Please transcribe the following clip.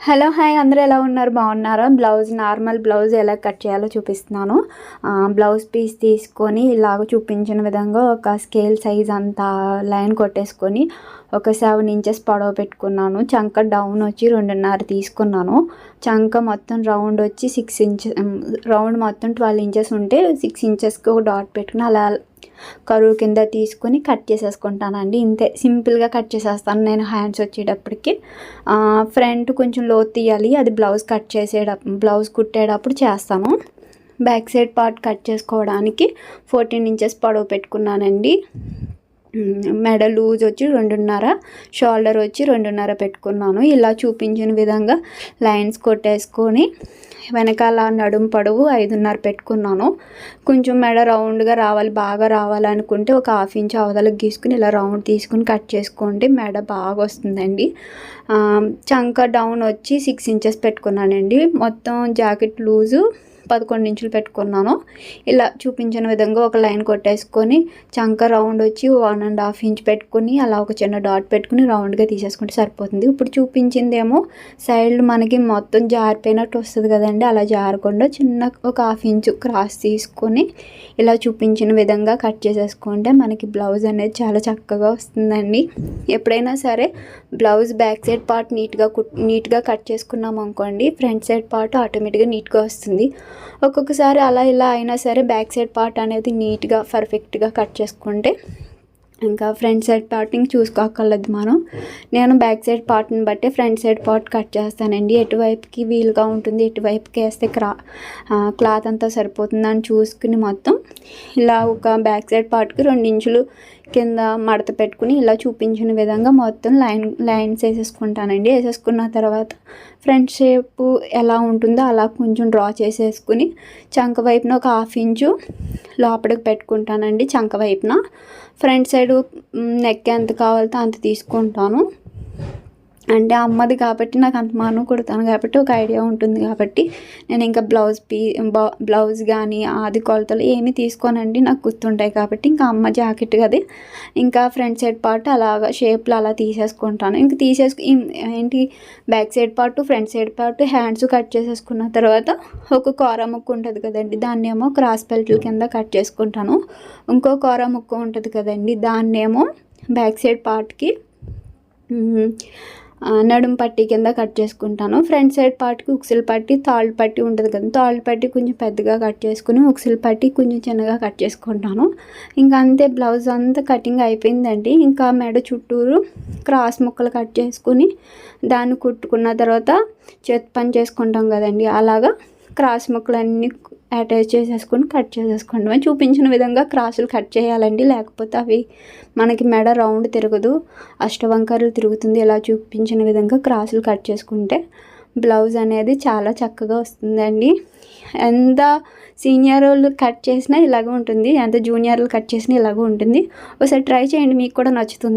Hello hi అందరూ ఎలా ఉన్నారు బాగున్నారా? నార్మల్ బ్లౌజ్ ఎలా కట్ చేయాలో చూపిస్తున్నాను. బ్లౌజ్ పీస్ తీసుకొని ఇలాగ చూపించిన విధంగా ఒక స్కేల్ సైజ్ అంతా లైన్ కొట్టేసుకొని ఒక 7 ఇంచెస్ పొడవు పెట్టుకున్నాను. చంక డౌన్ వచ్చి 2.5 తీసుకున్నాను. చంక మొత్తం రౌండ్ వచ్చి 6 ఇంచెస్, రౌండ్ మొత్తం 12 ఇంచెస్ ఉంటే 6 ఇంచెస్కి ఒక డాట్ పెట్టుకుని అలా కరువు కింద తీసుకొని కట్ చేసేసుకుంటానండి. ఇంతే సింపుల్గా కట్ చేసేస్తాను నేను. హ్యాండ్స్ వచ్చేటప్పటికి ఫ్రంట్ కొంచెం లోతు తీయాలి, అది బ్లౌజ్ కుట్టేటప్పుడు చేస్తాను. బ్యాక్ సైడ్ పార్ట్ కట్ చేసుకోవడానికి 14 ఇంచెస్ పొడవు పెట్టుకున్నానండి. మెడ లూజ్ వచ్చి 2.5, షోల్డర్ వచ్చి 2.5 పెట్టుకున్నాను. ఇలా చూపించిన విధంగా లైన్స్ కొట్టేసుకొని వెనకాల నడుము పొడవు 5.5 పెట్టుకున్నాను. కొంచెం మెడ రౌండ్గా రావాలి, బాగా రావాలనుకుంటే ఒక 1/2 ఇంచ్ అవతలకు గీసుకుని ఇలా రౌండ్ తీసుకుని కట్ చేసుకోండి, మెడ బాగా వస్తుందండి. చంక డౌన్ వచ్చి 6 ఇంచెస్ పెట్టుకున్నానండి. మొత్తం జాకెట్ లూజు 11 ఇంచులు పెట్టుకున్నాను. ఇలా చూపించిన విధంగా ఒక లైన్ కొట్టేసుకొని చంక రౌండ్ వచ్చి 1.5 ఇంచ్ పెట్టుకుని అలా ఒక చిన్న డాట్ పెట్టుకుని రౌండ్గా తీసేసుకుంటే సరిపోతుంది. ఇప్పుడు చూపించిందేమో సైడ్ మనకి మొత్తం జారిపోయినట్టు వస్తుంది కదండి, అలా జారకుండా చిన్న ఒక 1/2 ఇంచ్ క్రాస్ తీసుకొని ఇలా చూపించిన విధంగా కట్ చేసేసుకుంటే మనకి బ్లౌజ్ అనేది చాలా చక్కగా వస్తుందండి. ఎప్పుడైనా సరే బ్లౌజ్ బ్యాక్ సైడ్ పార్ట్ నీట్గా కట్ చేసుకున్నాం అనుకోండి, ఫ్రంట్ సైడ్ పార్ట్ ఆటోమేటిక్గా నీట్గా వస్తుంది. ఒక్కొక్కసారి అలా ఇలా అయినా సరే బ్యాక్ సైడ్ పార్ట్ అనేది నీట్గా పర్ఫెక్ట్గా కట్ చేసుకుంటే ఇంకా ఫ్రంట్ సైడ్ పార్ట్ని చూసుకోగలదు మనం. నేను బ్యాక్ సైడ్ పార్ట్ని బట్టి ఫ్రంట్ సైడ్ పార్ట్ కట్ చేస్తానండి. ఎటువైపుకి వీలుగా ఉంటుంది, ఎటువైపుకి వేస్తే క్లాత్ అంతా సరిపోతుందని చూసుకుని మొత్తం ఇలా ఒక బ్యాక్ సైడ్ పార్ట్కి 2 ఇంచులు కింద మడత పెట్టుకుని ఇలా చూపించిన విధంగా మొత్తం లైన్స్ వేసేసుకుంటానండి. వేసేసుకున్న తర్వాత ఫ్రంట్ షేప్ ఎలా ఉంటుందో అలా కొంచెం డ్రా చేసేసుకుని చంక వైపున ఒక 1/2 ఇంచు లోపలికి పెట్టుకుంటానండి. చంక వైపున ఫ్రంట్ సైడు నెక్ ఎంత కావాలో అంత తీసుకుంటాను. అంటే అమ్మది కాబట్టి నాకు అంత మాను కుడతాను కాబట్టి ఒక ఐడియా ఉంటుంది కాబట్టి నేను ఇంకా బ్లౌజ్ కానీ ఆది కొలతలు ఏమీ తీసుకోనండి, నాకు గుర్తుంటాయి కాబట్టి. ఇంకా అమ్మ జాకెట్ కదా, ఇంకా ఫ్రంట్ సైడ్ పార్ట్ అలాగా షేప్లో అలా తీసేసుకుంటాను. ఇంకా back side part front side part hands cut చేసేసుకున్న తర్వాత ఒక కోర ముక్క ఉంటుంది కదండి, దాన్ని ఏమో క్రాస్ బెల్ట్ల కింద కట్ చేసుకుంటాను. ఇంకో కోర ముక్క ఉంటుంది కదండి, దాన్నేమో బ్యాక్ సైడ్ పార్ట్కి నడుము పట్టి కింద కట్ చేసుకుంటాను. ఫ్రంట్ సైడ్ పార్ట్కి ఉక్సుల పట్టి తాళ్ళు పట్టి ఉంటుంది కదా, తాళ్ళు పట్టి కొంచెం పెద్దగా కట్ చేసుకుని ఉక్సుల పట్టి కొంచెం చిన్నగా కట్ చేసుకుంటాను. ఇంకా అంతే, బ్లౌజ్ అంతా కటింగ్ అయిపోయిందండి. ఇంకా మెడ చుట్టూరు క్రాస్ ముక్కలు కట్ చేసుకుని దాన్ని కుట్టుకున్న తర్వాత చేతి పని చేసుకుంటాం కదండి, అలాగా క్రాస్ ముక్కలన్నీ అటాచ్ చేసేసుకొని కట్ చేసేసుకోండి. చూపించిన విధంగా క్రాసులు కట్ చేయాలండి, లేకపోతే అవి మనకి మెడ రౌండ్ తిరగదు, అష్టవంకరలు తిరుగుతుంది. ఇలా చూపించిన విధంగా క్రాసులు కట్ చేసుకుంటే బ్లౌజ్ అనేది చాలా చక్కగా వస్తుందండి. ఎంత సీనియర్ వాళ్ళు కట్ చేసినా ఇలాగ ఉంటుంది, ఎంత జూనియర్లు కట్ చేసినా ఇలాగ ఉంటుంది. ఒకసారి ట్రై చేయండి, మీకు కూడా నచ్చుతుంది.